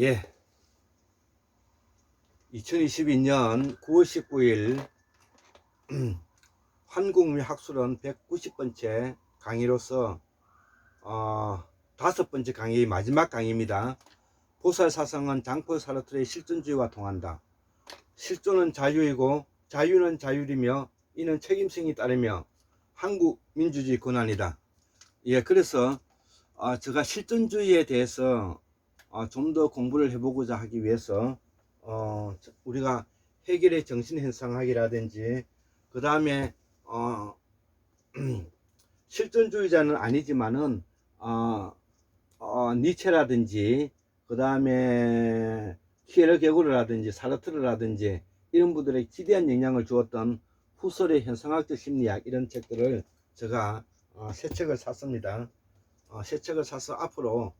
예, 2022년 9월 19일 한국미학술원 190번째 강의로서 5번째 강의 마지막 강의입니다. 보살사상은 장폴 사르트르의 실존주의와 통한다. 실존은 자유이고 자유는 자율이며 이는 책임성이 따르며 한국 민주주의 권한이다. 예, 그래서 제가 실존주의에 대해서 좀 더 공부를 해보고자 하기 위해서 우리가 해결의 정신현상학이라든지 그 다음에 실존주의자는 아니지만은 니체라든지 그 다음에 키에르게고르라든지 사르트르라든지 이런 분들의 지대한 영향을 주었던 후설의 현상학적 심리학 이런 책들을 제가 새 책을 샀습니다. 새 책을 사서 앞으로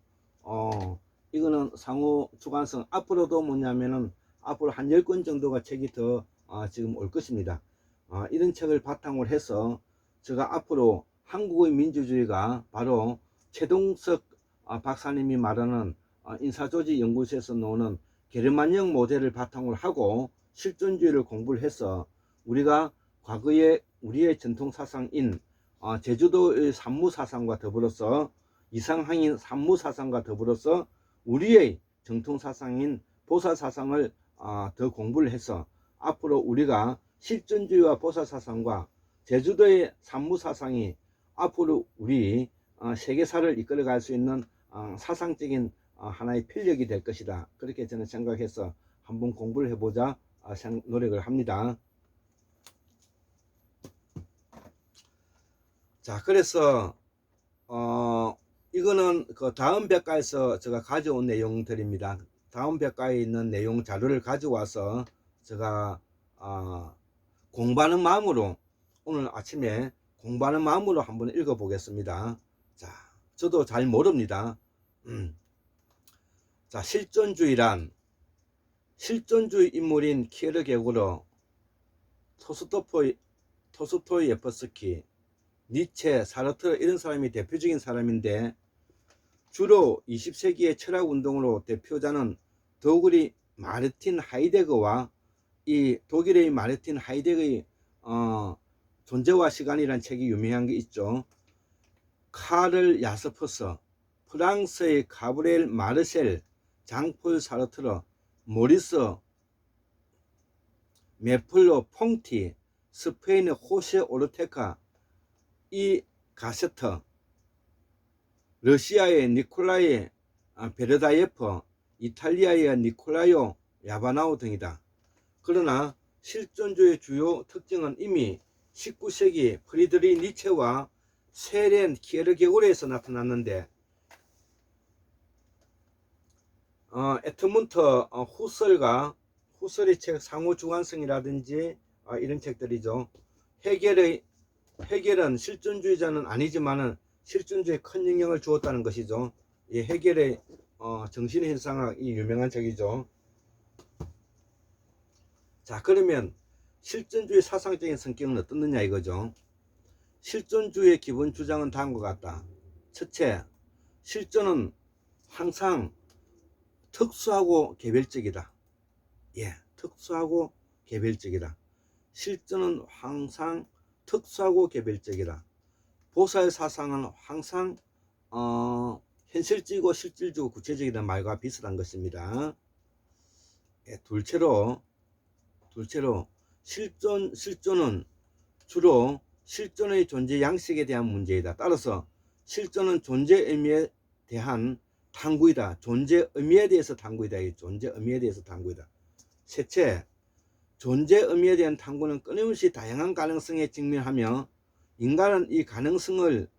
이거는 상호 주관성 앞으로도 뭐냐면은 앞으로 한 10권 정도가 책이 더 지금 올 것입니다. 이런 책을 바탕으로 해서 제가 앞으로 한국의 민주주의가 바로 최동석 박사님이 말하는 인사조직연구소에서 나오는 게르만형 모델을 바탕으로 하고 실존주의를 공부를 해서 우리가 과거에 우리의 전통사상인 제주도의 산무사상과 더불어서 이상항인 산무사상과 더불어서 우리의 정통사상인 보살사상을 더 공부를 해서 앞으로 우리가 실존주의와 보살사상과 제주도의 산무사상이 앞으로 우리 세계사를 이끌어갈 수 있는 사상적인 하나의 필력이 될 것이다. 그렇게 저는 생각해서 한번 공부를 해보자 노력을 합니다. 자, 그래서 이거는 그 다음 백과에서 제가 가져온 내용들입니다. 다음 백과에 있는 내용 자료를 가져와서 제가 공부하는 마음으로 오늘 아침에 공부하는 마음으로 한번 읽어 보겠습니다. 자, 저도 잘 모릅니다. 자, 실존주의 인물인 키에르게고르, 토스토이 예퍼스키, 니체, 사르트르 이런 사람이 대표적인 사람인데 주로 20세기의 철학운동으로 대표자는 독일의 마르틴 하이데거와 이 독일의 마르틴 하이데거의 존재와 시간이란 책이 유명한 게 있죠. 카를 야스퍼스, 프랑스의 가브리엘 마르셀, 장폴 사르트르, 모리스 메플로 퐁티, 스페인의 호세 오르테카, 이 가세터, 러시아의 니콜라이 베르다예프, 이탈리아의 니콜라요 야바나우 등이다. 그러나 실존주의 주요 특징은 이미 19세기 프리드리 니체와 세렌 키에르게고르에서 나타났는데 에트문터 후설의 책 상호주관성이라든지 이런 책들이죠. 헤겔은 실존주의자는 아니지만은 실존주의에 큰 영향을 주었다는 것이죠. 이 헤겔의 정신현상학이 유명한 책이죠. 자, 그러면 실존주의 사상적인 성격은 어떻느냐 이거죠. 실존주의의 기본 주장은 다음과 같다. 첫째, 실존은 항상 특수하고 개별적이다. 예, 특수하고 개별적이다. 실존은 항상 특수하고 개별적이다. 보살 사상은 항상 현실적이고 실질적이고 구체적이라는 말과 비슷한 것입니다. 예, 둘째로 실존은 주로 실존의 존재 양식에 대한 문제이다. 따라서 실존은 존재 의미에 대한 탐구이다. 존재 의미에 대해서 탐구이다. 존재 의미에 대해서 탐구이다. 셋째, 존재 의미에 대한 탐구는 끊임없이 다양한 가능성에 직면하며 인간은 이 가능성을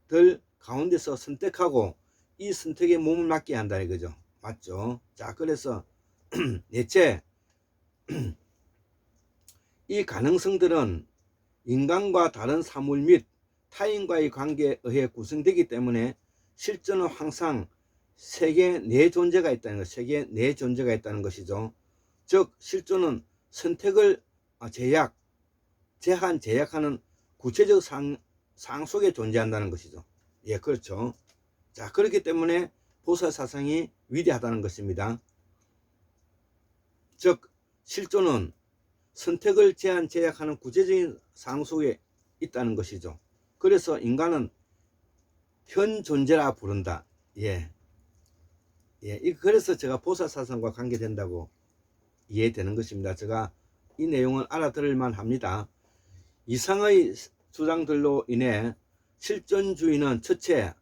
들 가운데서 선택하고 이 선택에 몸을 맡겨야 한다 이거죠. 맞죠? 자, 그래서 넷째, 이 가능성들은 인간과 다른 사물 및 타인과의 관계에 의해 구성되기 때문에 실존은 항상 세계 내 존재가 있다는 것, 세계 내 존재가 있다는 것이죠. 즉 실존은 선택을 제약하는 구체적 상 속에 존재한다는 것이죠. 예, 그렇죠. 자, 그렇기 때문에 보살사상이 위대하다는 것입니다. 즉 실존은 선택을 제약하는 구체적인 상황 속에 있다는 것이죠. 그래서 인간은 현 존재라 부른다. 그래서 제가 보살사상과 관계된다고 이해되는 것입니다. 제가 이 내용은 알아들을만 합니다. 이상의 주장들로 인해 실존주의는 첫째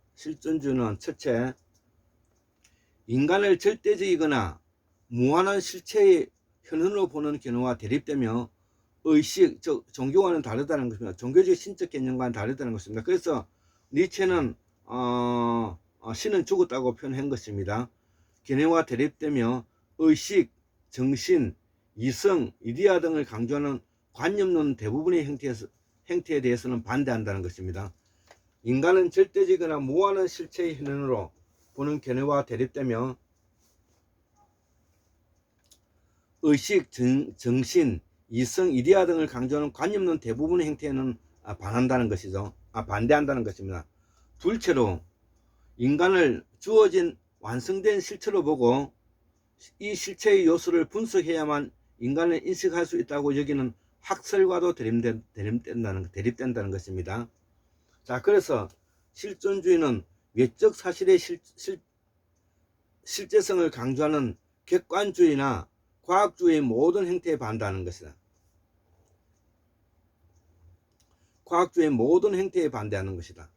인간을 절대적이거나 무한한 실체의 현현으로 보는 견해와 대립되며 의식, 즉 종교와는 다르다는 것입니다. 종교적 신적 개념과는 다르다는 것입니다. 그래서 니체는 신은 죽었다고 표현한 것입니다. 견해와 대립되며 의식, 정신, 이성, 이데아 등을 강조하는 관념론 대부분의 행태에 대해서는 반대한다는 것입니다. 인간은 절대적이거나 무한한 실체의 현현으로 보는 견해와 대립되며 의식, 정신, 이성, 이데아 등을 강조하는 관념론 대부분의 행태에는 반대한다는 것입니다. 둘째로 인간을 주어진 완성된 실체로 보고 이 실체의 요소를 분석해야만 인간을 인식할 수 있다고 여기는 학설과도 대립된다는 것입니다. 자, 그래서 실존주의는 외적 사실의 실제성을 강조하는 객관주의나 과학주의의 모든 행태에 반대하는 것이다. 과학주의의 모든 행태에 반대하는 것이다.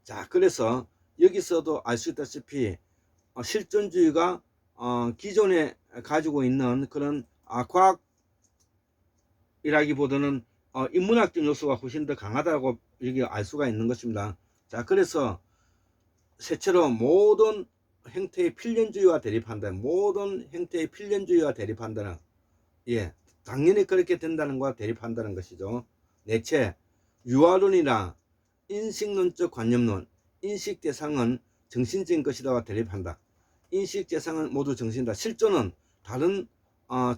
자, 그래서 여기서도 알 수 있다시피 실존주의가 기존에 가지고 있는 그런 과학이라기보다는 인문학적 요소가 훨씬 더 강하다고 여기 알 수가 있는 것입니다. 자, 그래서 셋째로 모든 행태의 필연주의와 대립한다는 당연히 그렇게 된다는 것과 대립한다는 것이죠. 넷째, 유아론이나 인식론적 관념론, 인식 대상은 정신적인 것이다와 대립한다. 인식 대상은 모두 정신이다. 실존은 다른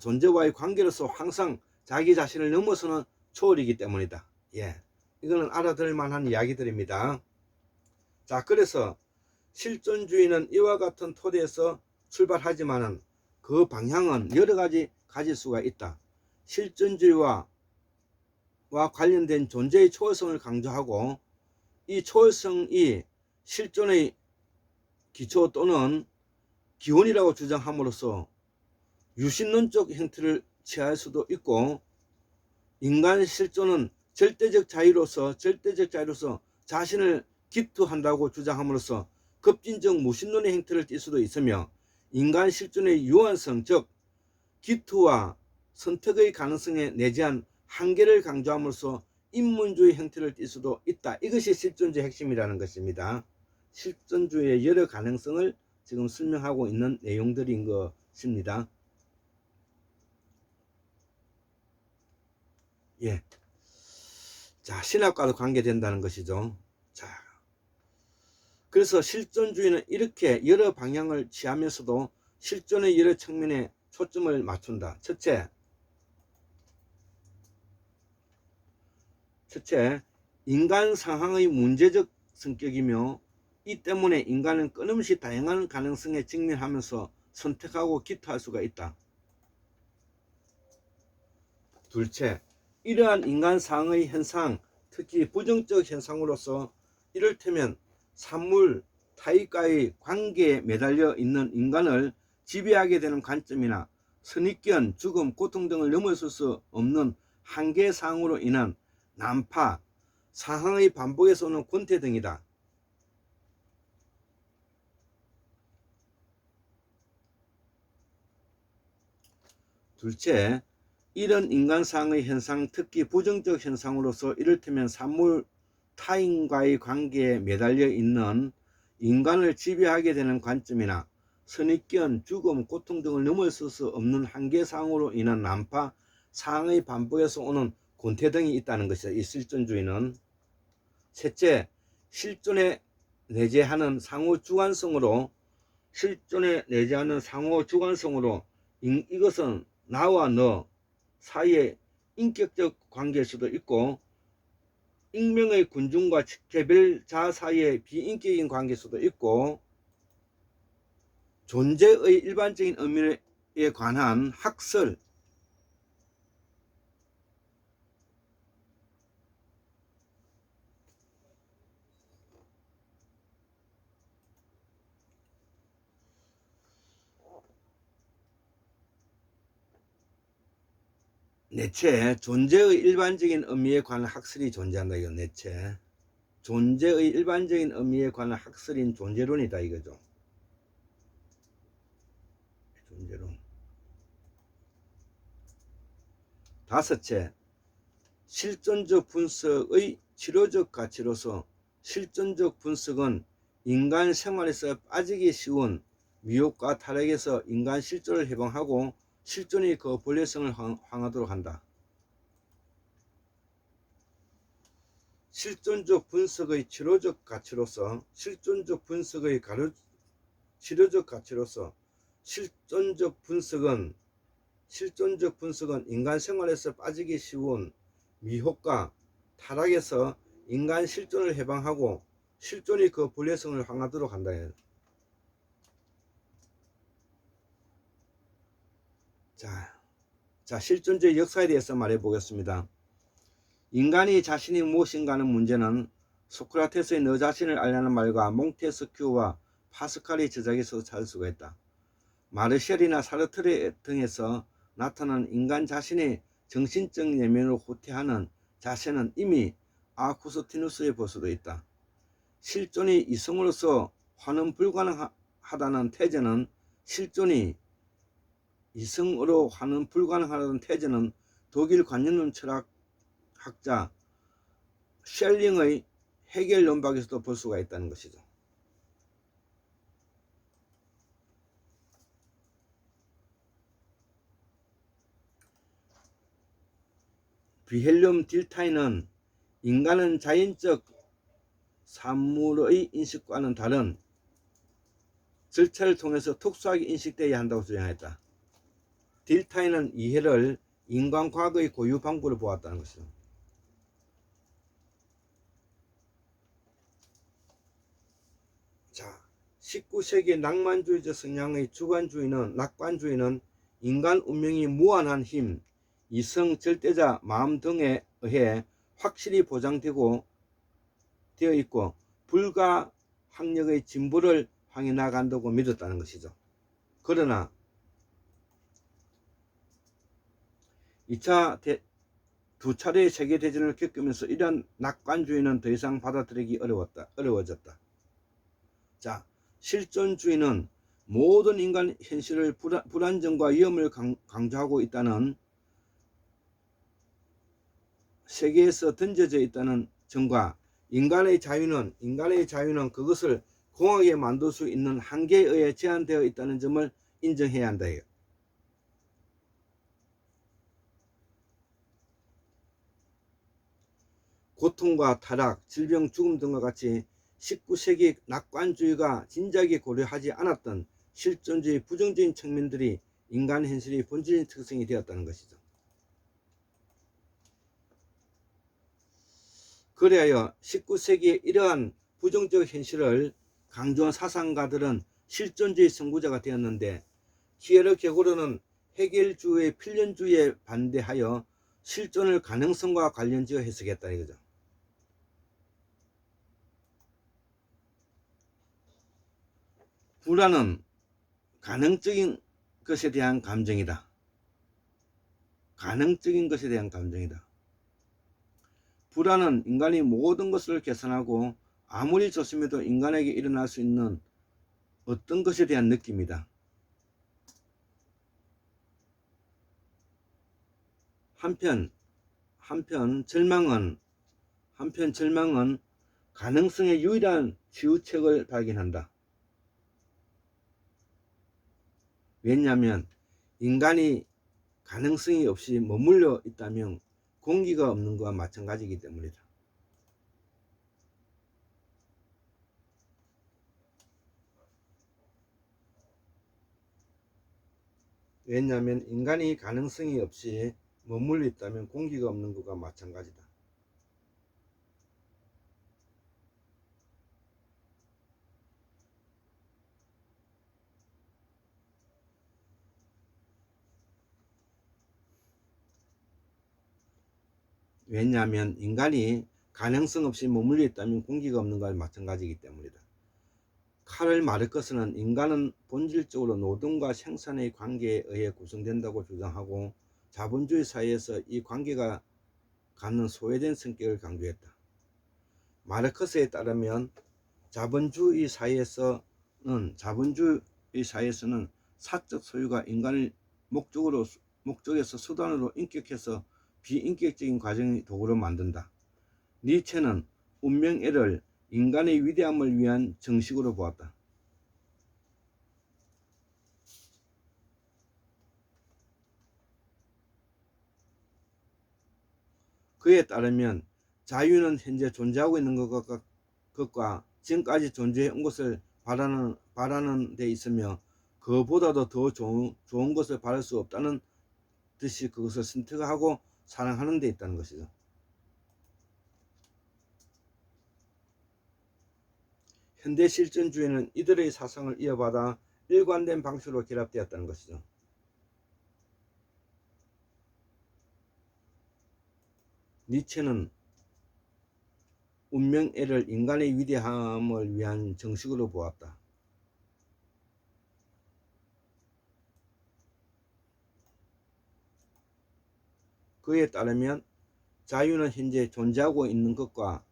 존재와의 관계로서 항상 자기 자신을 넘어서는 초월이기 때문이다. 이거는 알아들을 만한 이야기들입니다. 자, 그래서 실존주의는 이와 같은 토대에서 출발하지만은 그 방향은 여러 가지 가질 수가 있다. 실존주의와 관련된 존재의 초월성을 강조하고 이 초월성이 실존의 기초 또는 기원이라고 주장함으로써 유신론적 형태를 취할 수도 있고, 인간 실존은 절대적 자유로서 자신을 기투한다고 주장함으로써 급진적 무신론의 형태를 띌 수도 있으며, 인간 실존의 유한성, 즉 기투와 선택의 가능성에 내재한 한계를 강조함으로써 인문주의 형태를 띌 수도 있다. 이것이 실존주의 핵심이라는 것입니다. 실존주의의 여러 가능성을 지금 설명하고 있는 내용들인 것입니다. 자, 신학과도 관계된다는 것이죠. 자, 그래서 실존주의는 이렇게 여러 방향을 취하면서도 실존의 여러 측면에 초점을 맞춘다. 첫째, 인간 상황의 문제적 성격이며, 이 때문에 인간은 끊임없이 다양한 가능성에 직면하면서 선택하고 기투할 수가 있다. 둘째, 이러한 인간 상황의 현상, 특히 부정적 현상으로서 이를테면 산물, 타인과의 관계에 매달려 있는 인간을 지배하게 되는 관점이나 선입견, 죽음, 고통 등을 넘어설 수 없는 한계 상황으로 인한 난파, 상황의 반복에서 오는 권태 등이다. 둘째, 이런 인간 상황의 현상, 특히 부정적 현상으로서 이를테면 산물, 타인과의 관계에 매달려 있는 인간을 지배하게 되는 관점이나 선입견, 죽음, 고통 등을 넘어설 수 없는 한계 상황으로 인한 난파, 상황의 반복에서 오는 권태 등이 있다는 것이다. 이 실존주의는. 셋째, 실존에 내재하는 상호 주관성으로 이것은 나와 너 사이의 인격적 관계일 수도 있고, 익명의 군중과 개별 자 사이의 비인격적인 관계일 수도 있고, 존재의 일반적인 의미에 관한 학설, 내체 존재의 일반적인 의미에 관한 학설이 존재한다. 이거 내체 존재의 일반적인 의미에 관한 학설인 존재론이다 이거죠. 존재론. 다섯째, 실존적 분석의 치료적 가치로서 실존적 분석은 인간 생활에서 빠지기 쉬운 미혹과 타락에서 인간 실존을 해방하고 실존이 그 본래성을 향하도록 한다. 실존적 분석의 치료적 가치로서 실존적 분석의 치료적 가치로서 실존적 분석은 인간 생활에서 빠지기 쉬운 미혹과 타락에서 인간 실존을 해방하고 실존이 그 본래성을 향하도록 한다. 자, 실존주의 역사에 대해서 말해 보겠습니다. 인간이 자신이 무엇인가 하는 문제는 소크라테스의 너 자신을 알라는 말과 몽테스큐와 파스칼의 저작에서 찾을 수가 있다. 마르셀이나 사르트르 등에서 나타난 인간 자신의 정신적 내면으로 후퇴하는 자세는 이미 아구스티누스에 볼 수도 있다. 실존이 이성으로서 환원 불가능하다는 태제는 이성으로 환원 불가능하다는 태제는 독일 관념론 철학학자 셸링의 해겔 논박에서도 볼 수가 있다는 것이죠. 비헬름 딜타이는 인간은 자연적 사물의 인식과는 다른 절차를 통해서 특수하게 인식되어야 한다고 주장했다. 딜타이는 이해를 인간과학의 고유 방법으로 보았다는 것이죠. 자, 19세기 낭만주의적 성향의 낙관주의는 인간 운명이 무한한 힘, 이성, 절대자, 마음 등에 의해 확실히 보장되어 있고 불가항력의 진보를 향해 나간다고 믿었다는 것이죠. 그러나 2차 두 차례의 세계대전을 겪으면서 이런 낙관주의는 더 이상 받아들이기 어려워졌다. 자, 실존주의는 모든 인간 현실을 불안정과 위험을 강조하고 있다는 세계에서 던져져 있다는 점과 인간의 자유는 그것을 공하게 만들 수 있는 한계에 의해 제한되어 있다는 점을 인정해야 한다. 고통과 타락, 질병, 죽음 등과 같이 19세기 낙관주의가 진작에 고려하지 않았던 실존주의 부정적인 측면들이 인간 현실의 본질적인 특성이 되었다는 것이죠. 그리하여 19세기에 이러한 부정적 현실을 강조한 사상가들은 실존주의 선구자가 되었는데 키에르케고르는 해겔주의 필연주의에 반대하여 실존을 가능성과 관련지어 해석했다 이거죠. 불안은 가능적인 것에 대한 감정이다. 가능적인 것에 대한 감정이다. 불안은 인간이 모든 것을 계산하고 아무리 좋음에도 인간에게 일어날 수 있는 어떤 것에 대한 느낌이다. 한편 절망은 가능성의 유일한 치유책을 발견한다. 왜냐하면 인간이 가능성이 없이 머물러 있다면 공기가 없는 것과 마찬가지이기 때문이다. 왜냐하면 인간이 가능성이 없이 머물러 있다면 공기가 없는 것과 마찬가지다. 왜냐하면 인간이 가능성 없이 머물러 있다면 공기가 없는 것과 마찬가지이기 때문이다. 카를 마르크스는 인간은 본질적으로 노동과 생산의 관계에 의해 구성된다고 주장하고 자본주의 사회에서 이 관계가 갖는 소외된 성격을 강조했다. 마르크스에 따르면 자본주의 사회에서는 사적 소유가 인간을 목적에서 수단으로 인격해서 비인격적인 과정의 도구로 만든다. 니체는 운명애를 인간의 위대함을 위한 정식으로 보았다. 그에 따르면 자유는 현재 존재하고 있는 것과 지금까지 존재해온 것을 바라는 데 있으며 그보다도 더 좋은 것을 바랄 수 없다는 듯이 그것을 선택하고 사랑하는 데 있다는 것이죠. 현대 실존주의는 이들의 사상을 이어받아 일관된 방식으로 결합되었다는 것이죠. 니체는 운명애를 인간의 위대함을 위한 정식으로 보았다. 그에 따르면 자유는 현재 존재하고 있는 것과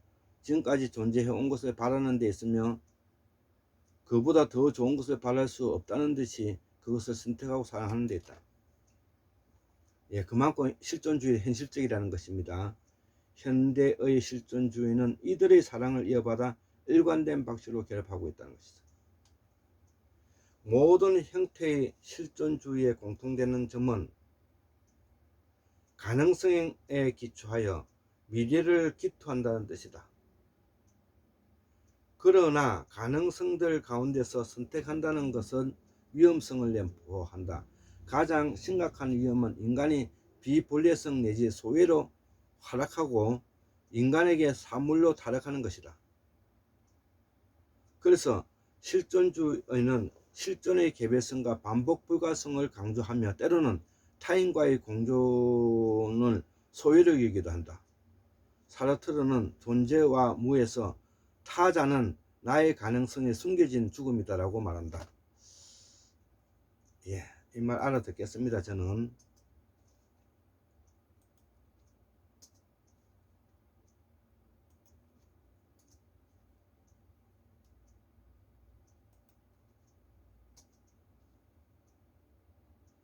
지금까지 존재해온 것을 바라는 데 있으며 그보다 더 좋은 것을 바랄 수 없다는 듯이 그것을 선택하고 사랑하는 데 있다. 그만큼 실존주의는 현실적이라는 것입니다. 현대의 실존주의는 이들의 사랑을 이어받아 일관된 방식으로 결합하고 있다는 것이다. 모든 형태의 실존주의에 공통되는 점은 가능성에 기초하여 미래를 기토한다는 뜻이다. 그러나 가능성들 가운데서 선택한다는 것은 위험성을 내포한다. 가장 심각한 위험은 인간이 비본래성 내지 소외로 활약하고 인간에게 사물로 타락하는 것이다. 그래서 실존주의는 실존의 개별성과 반복 불가성을 강조하며 때로는 타인과의 공존을 소외로 여기기도 한다. 사르트르는 존재와 무에서 타자는 나의 가능성에 숨겨진 죽음이다라고 말한다. 이 말 알아듣겠습니다. 저는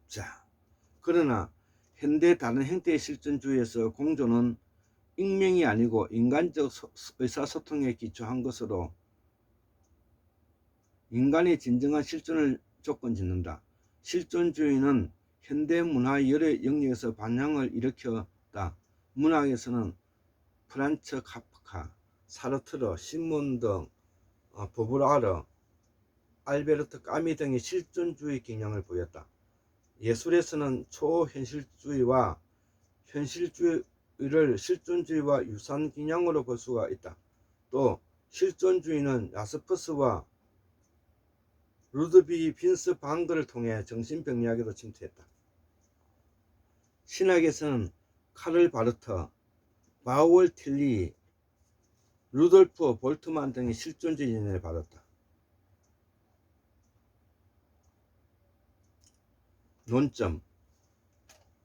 자, 그러나 현대 다른 형태의 실존주의에서 공존은 익명이 아니고 인간적 의사소통에 기초한 것으로 인간의 진정한 실존을 조건 짓는다. 실존주의는 현대 문화의 여러 영역에서 반향을 일으켰다. 문학에서는 프란츠 카프카, 사르트르, 시몬 등 보브라르, 알베르트 까미 등의 실존주의 경향을 보였다. 예술에서는 초현실주의와 현실주의를 실존주의와 유사한 경향으로 볼 수가 있다. 또 실존주의는 야스퍼스와 루드비히 빈스 방글을 통해 정신병리학에도 침투했다. 신학에서는 카를 바르터, 바우얼 틸리, 루돌프 볼트만 등의 실존주의 영향을 받았다. 논점,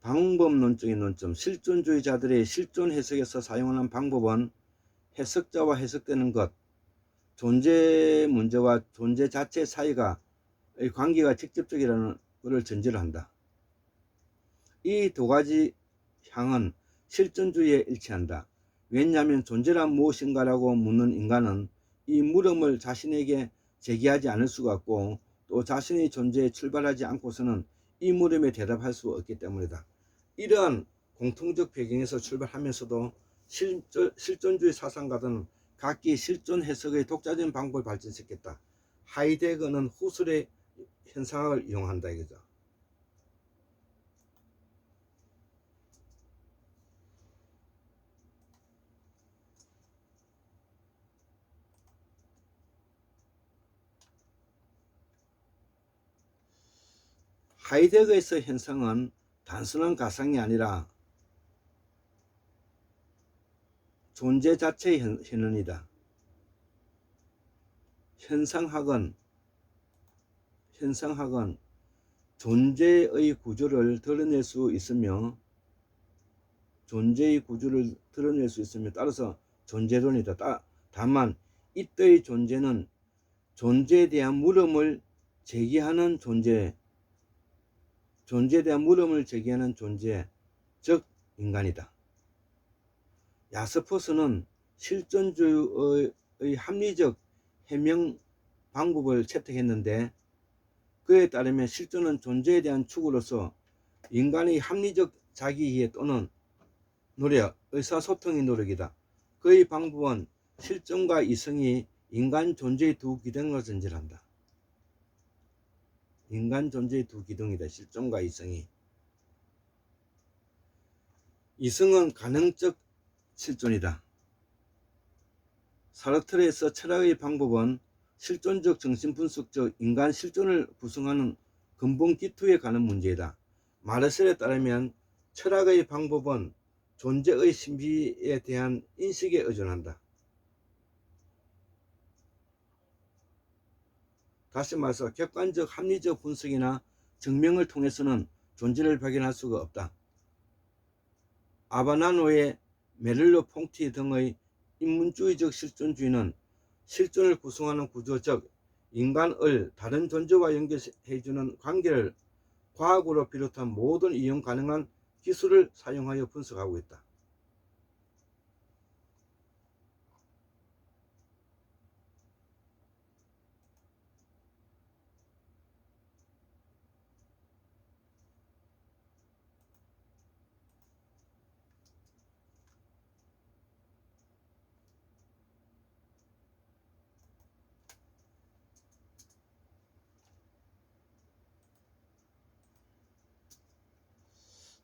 방법론적인 논점. 실존주의자들의 실존 해석에서 사용하는 방법은 해석자와 해석되는 것, 존재 문제와 존재 자체 사이의 관계가 직접적이라는 것을 전제로 한다. 이 두 가지 향은 실존주의에 일치한다. 왜냐하면 존재란 무엇인가라고 묻는 인간은 이 물음을 자신에게 제기하지 않을 수가 없고 또 자신의 존재에 출발하지 않고서는 이 물음에 대답할 수 없기 때문이다. 이러한 공통적 배경에서 출발하면서도 실존주의 사상가들은 각기 실존 해석의 독자적인 방법을 발전시켰다. 하이데거는 후술의 현상학을 이용한다 이거죠. 하이데거에서 현상은 단순한 가상이 아니라 존재 자체의 현현이다. 현상학은 존재의 구조를 드러낼 수 있으며 따라서 존재론이다. 다만 이때의 존재는 존재에 대한 물음을 제기하는 존재, 즉 인간이다. 야스퍼스는 실존주의의 합리적 해명 방법을 채택했는데, 그에 따르면 실존은 존재에 대한 추구로서 인간의 합리적 자기이해 또는 노력, 의사소통의 노력이다. 그의 방법은 실존과 이성이 인간 존재의 두 기둥으로 존재한다. 인간 존재의 두 기둥이다. 실존과 이성이. 이성은 가능적 실존이다. 사르트르에서 철학의 방법은 실존적 정신분석적 인간 실존을 구성하는 근본 기투에 관한 문제이다. 마르셀에 따르면 철학의 방법은 존재의 신비에 대한 인식에 의존한다. 다시 말해서 객관적 합리적 분석이나 증명을 통해서는 존재를 발견할 수가 없다. 아바나노의 메를로 퐁티 등의 인문주의적 실존주의는 실존을 구성하는 구조, 즉 인간을 다른 존재와 연결해주는 관계를 과학으로 비롯한 모든 이용 가능한 기술을 사용하여 분석하고 있다.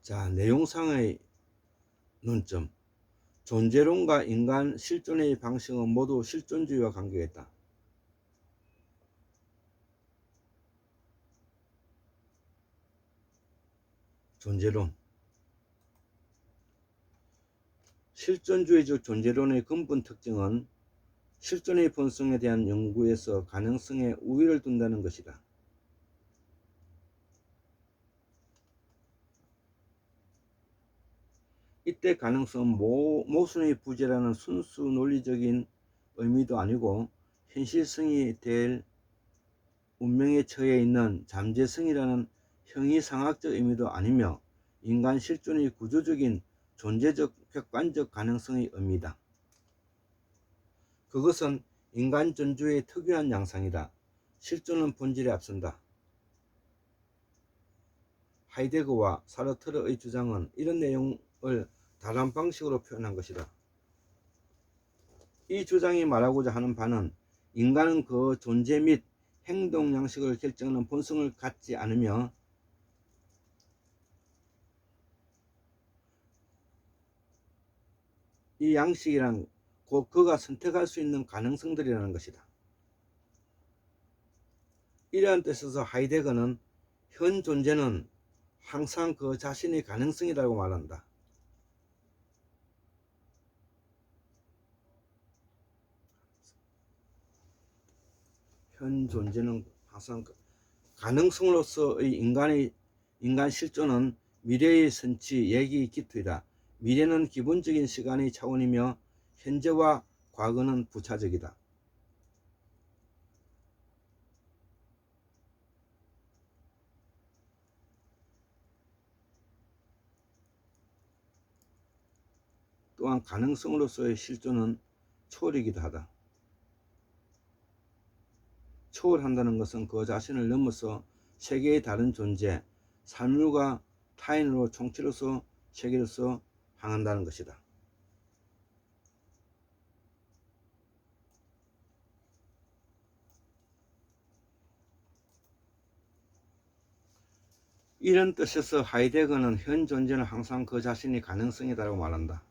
자, 내용상의 논점. 존재론과 인간 실존의 방식은 모두 실존주의와 관계가 있다. 존재론. 실존주의적 존재론의 근본 특징은 실존의 본성에 대한 연구에서 가능성에 우위를 둔다는 것이다. 이때 가능성은 모순의 부재라는 순수 논리적인 의미도 아니고 현실성이 될 운명에 처해 있는 잠재성이라는 형이상학적 의미도 아니며 인간 실존의 구조적인 존재적 객관적 가능성의 의미다. 그것은 인간 존재의 특유한 양상이다. 실존은 본질에 앞선다. 하이데거와 사르트르의 주장은 이런 내용을 다른 방식으로 표현한 것이다. 이 주장이 말하고자 하는 바는 인간은 그 존재 및 행동 양식을 결정하는 본성을 갖지 않으며 이 양식이란 곧 그가 선택할 수 있는 가능성들이라는 것이다. 이러한 뜻에서 하이데거는 현 존재는 항상 그 자신의 가능성이라고 말한다. 현 존재는 항상 가능성으로서의 인간 실존은 미래의 선치, 얘기의 기투이다. 미래는 기본적인 시간의 차원이며 현재와 과거는 부차적이다. 또한 가능성으로서의 실존은 초월이기도 하다. 초월한다는 것은 그 자신을 넘어서 세계의 다른 존재, 사물과 타인으로 총체로서 세계로서 향한다는 것이다. 이런 뜻에서 하이데거는 현 존재는 항상 그 자신의 가능성이다라고 말한다.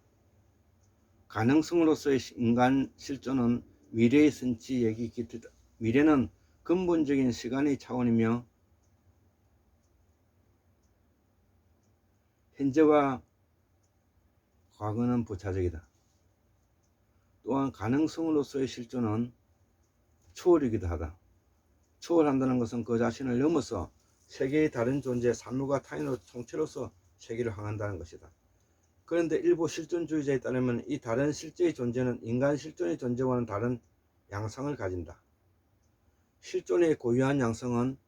가능성으로서의 인간 실존은 미래의 선치 얘기 기투다. 미래는 근본적인 시간의 차원이며 현재와 과거는 부차적이다. 또한 가능성으로서의 실존은 초월이기도 하다. 초월한다는 것은 그 자신을 넘어서 세계의 다른 존재, 산물과 타인으로 통째로서 세계를 향한다는 것이다. 그런데 일부 실존주의자에 따르면 이 다른 실제의 존재는 인간 실존의 존재와는 다른 양상을 가진다. 실존의 고유한 양상은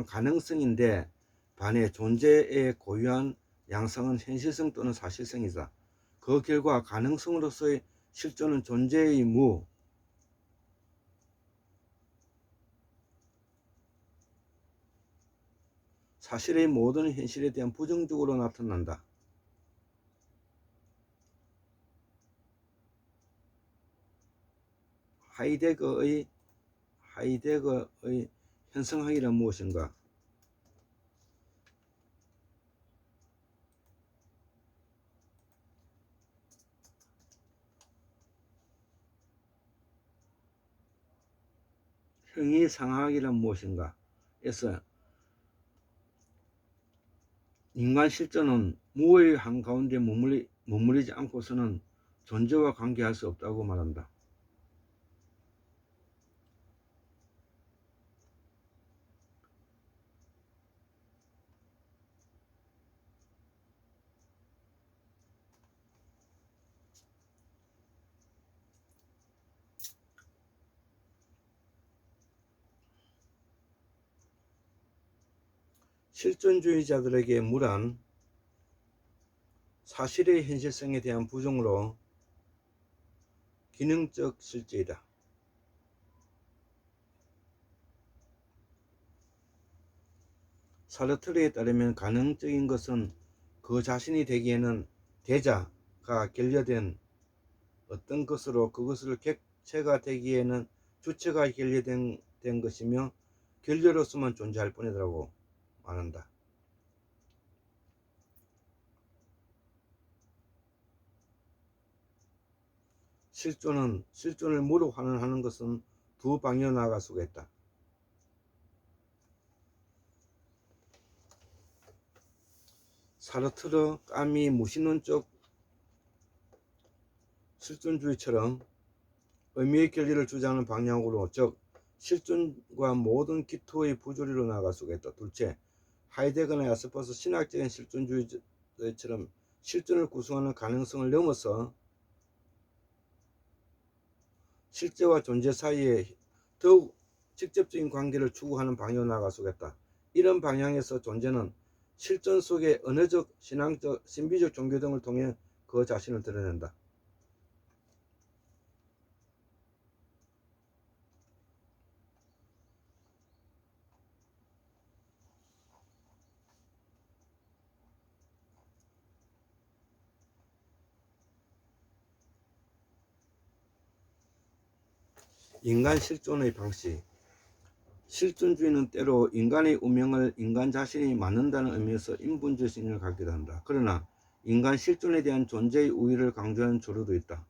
가능성인데 반해 존재의 고유한 양상은 현실성 또는 사실성이다. 그 결과 가능성으로서의 실존은 존재의 사실의 모든 현실에 대한 부정적으로 나타난다. 하이데거의 현상학이란 무엇인가? 형이상학이란 무엇인가? 에서 인간 실존은 무의 한가운데 머무르지 않고서는 존재와 관계할 수 없다고 말한다. 실존주의자들에게 무란 사실의 현실성에 대한 부정으로 기능적 실제이다. 사르트르에 따르면 가능적인 것은 그 자신이 되기에는 대자가 결여된 어떤 것으로 그것을 객체가 되기에는 주체가 결여된 것이며 결여로서만 존재할 뿐이라고 말한다. 실존을 무로 환원하는 것은 두 방향으로 나아갈 수가 있다. 사르트르, 까미, 무신론적 실존주의처럼 의미의 결리를 주장하는 방향으로, 즉 실존과 모든 기토의 부조리로 나아갈 수가 있다. 둘째, 하이데거나 야스퍼스 신학적인 실존주의처럼 실존을 구성하는 가능성을 넘어서 실제와 존재 사이에 더욱 직접적인 관계를 추구하는 방향으로 나아갈 수가 있다. 이런 방향에서 존재는 실존 속의 언어적, 신앙적, 신비적 종교 등을 통해 그 자신을 드러낸다. 인간 실존의 방식. 실존주의는 때로 인간의 운명을 인간 자신이 만든다는 의미에서 인본주의 신을 갖기도 한다. 그러나 인간 실존에 대한 존재의 우위를 강조하는 조류도 있다.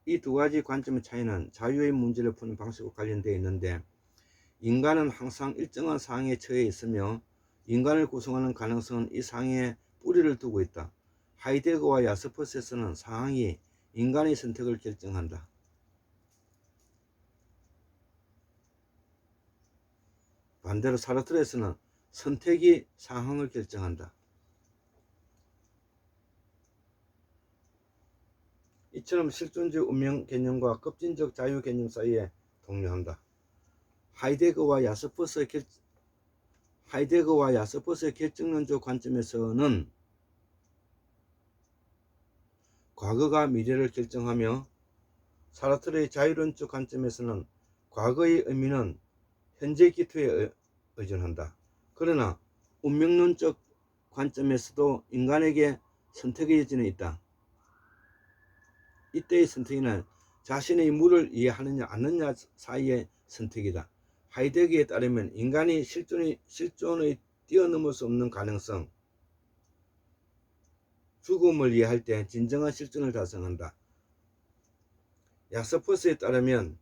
이 두 가지 관점의 차이는 자유의 문제를 푸는 방식과 관련되어 있는데, 인간은 항상 일정한 상황에 처해 있으며 인간을 구성하는 가능성은 이 상황에 뿌리를 두고 있다. 하이데거와 야스퍼스에서는 상황이 인간의 선택을 결정한다. 반대로 사르트르에서는 선택이 상황을 결정한다. 이처럼 실존주의 운명 개념과 급진적 자유 개념 사이에 동료한다. 하이데거와 야스퍼스의 결정론적 관점에서는 과거가 미래를 결정하며, 사르트르의 자유론적 관점에서는 과거의 의미는 현재 기토에 의존한다. 그러나 운명론적 관점에서도 인간에게 선택의 여지는 있다. 이때의 선택은 자신의 무를 이해하느냐 않느냐 사이의 선택이다. 하이데거에 따르면 인간이 실존의 뛰어넘을 수 없는 가능성, 죽음을 이해할 때 진정한 실존을 달성한다. 야스퍼스에 따르면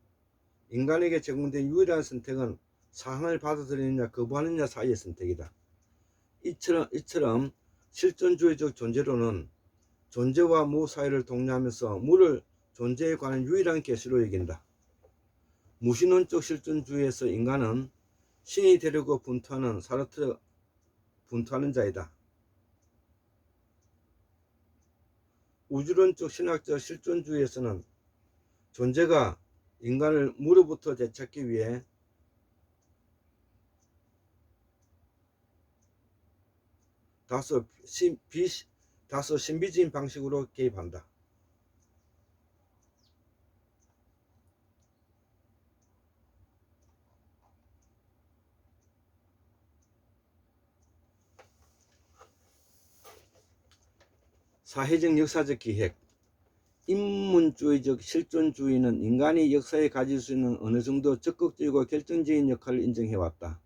인간에게 제공된 유일한 선택은 상황을 받아들이느냐 거부하느냐 사이의 선택이다. 이처럼 실존주의적 존재론은 존재와 무 사이를 독려하면서 무를 존재에 관한 유일한 계시로 여긴다. 무신론적 실존주의에서 인간은 신이 되려고 분투하는 사르트르 분투하는 자이다. 우주론적 신학적 실존주의에서는 존재가 인간을 무로부터 되찾기 위해 다소 신비주의 방식으로 개입한다. 사회적 역사적 기획. 인문주의적 실존주의는 인간이 역사에 가질 수 있는 어느 정도 적극적이고 결정적인 역할을 인정해왔다.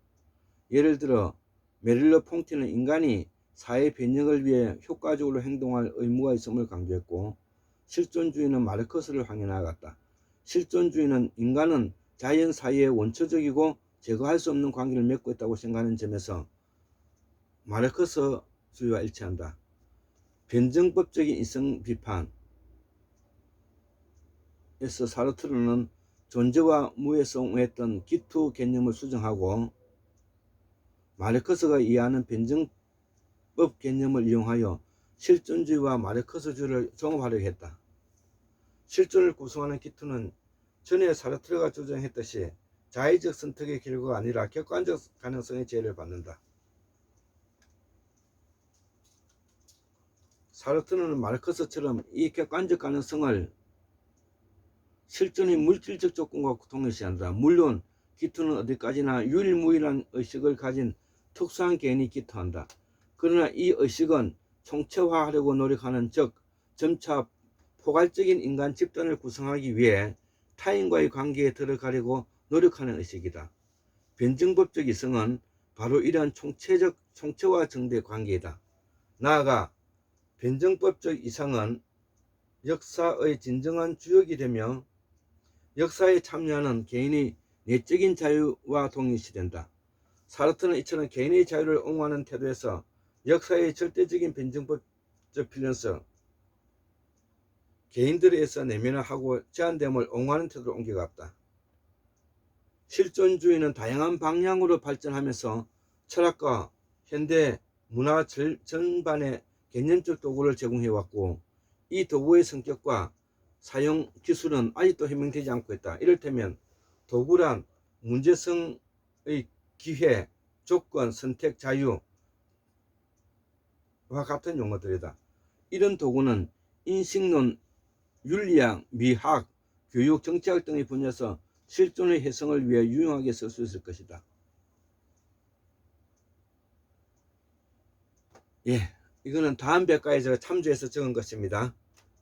예를 들어 메릴러 퐁티는 인간이 사회 변혁을 위해 효과적으로 행동할 의무가 있음을 강조했고, 실존주의는 마르크스를 확인하였다. 실존주의는 인간은 자연 사이에 원초적이고 제거할 수 없는 관계를 맺고 있다고 생각하는 점에서 마르크스주의와 일치한다. 변증법적인 이성 비판에서 사르트르는 존재와 무에서 옹호했던 기투 개념을 수정하고 마르크스가 이해하는 변증법 개념을 이용하여 실존주의와 마르크스주의를 종합하려고 했다. 실존을 구성하는 기투는 전에 사르트르가 주장했듯이 자의적 선택의 결과가 아니라 객관적 가능성의 제외를 받는다. 사르트르는 마르크스처럼 이 객관적 가능성을 실존의 물질적 조건과 동일시한다. 물론 기투는 어디까지나 유일무이한 의식을 가진 특수한 개인이 기투한다. 그러나 이 의식은 총체화하려고 노력하는, 즉 점차 포괄적인 인간 집단을 구성하기 위해 타인과의 관계에 들어가려고 노력하는 의식이다. 변증법적 이성은 바로 이러한 총체와 정대 관계이다. 나아가 변증법적 이성은 역사의 진정한 주역이 되며 역사에 참여하는 개인의 내적인 자유와 동일시된다. 사르트는 이처럼 개인의 자유를 옹호하는 태도에서 역사의 절대적인 변증법적 필연성, 개인들에 의해서 내면화하고 제한됨을 옹호하는 태도로 옮겨갔다. 실존주의는 다양한 방향으로 발전하면서 철학과 현대 문화 전반에 개념적 도구를 제공해왔고, 이 도구의 성격과 사용 기술은 아직도 해명되지 않고 있다. 이를테면 도구란 문제성의 기회, 조건, 선택, 자유와 같은 용어들이다. 이런 도구는 인식론, 윤리학, 미학, 교육, 정치학 등의 분야에서 실존의 해석을 위해 유용하게 쓸 수 있을 것이다. 이거는 다음 백과에 제가 참조해서 적은 것입니다.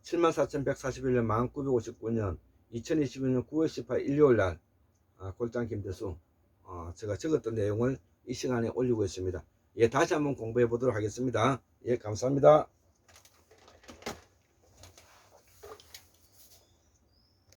74,141년 1959년 2022년 9월 18일 일요일날 골장 김대수 제가 적었던 내용을 이 시간에 올리고 있습니다. 다시 한번 공부해 보도록 하겠습니다. 감사합니다.